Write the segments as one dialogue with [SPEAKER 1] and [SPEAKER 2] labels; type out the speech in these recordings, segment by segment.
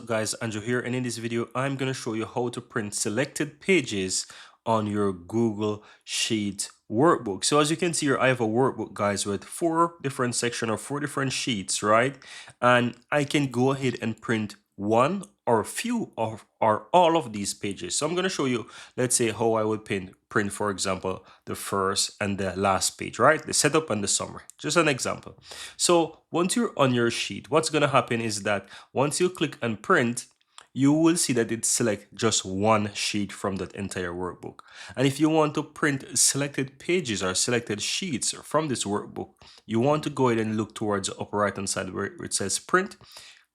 [SPEAKER 1] guys, Andrew here, and in this video I'm going to show you how to print selected pages on your Google Sheet workbook. So as you can see here, I have a workbook, guys, with 4 different sections or 4 different sheets, right? And I can go ahead and print one or a few of or all of these pages. So I'm going to show you, let's say, how I would print, for example, the first and the last page, right? The setup and the summary. Just an example. So once you're on your sheet, what's going to happen is that once you click and print, you will see that it selects just one sheet from that entire workbook. And if you want to print selected pages or selected sheets from this workbook, you want to go ahead and look towards the upper right hand side where it says print.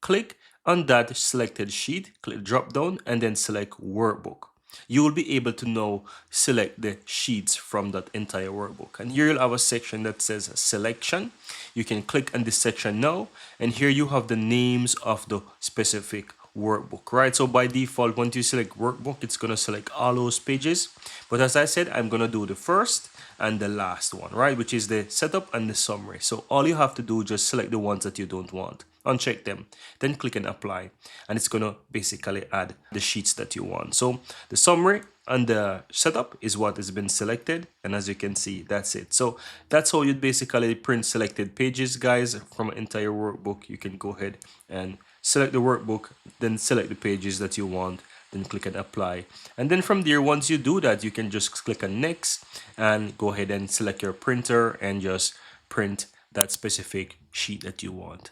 [SPEAKER 1] Click on that selected sheet, click drop down, and then select workbook. You will be able to now select the sheets from that entire workbook. And here you'll have a section that says selection. You can click on this section now, and here you have the names of the specific workbook, right? So by default, once you select workbook, it's going to select all those pages. But as I said, I'm going to do the first and the last one, right? Which is the setup and the summary. So all you have to do is just select the ones that you don't want, uncheck them, then click and apply, and it's going to basically add the sheets that you want. So the summary and the setup is what has been selected, and as you can see, that's it. So that's how you basically print selected pages, guys, from an entire workbook. You can go ahead and select the workbook, then select the pages that you want, then click and apply. And then from there, once you do that, you can just click on next and go ahead and select your printer and just print that specific sheet that you want.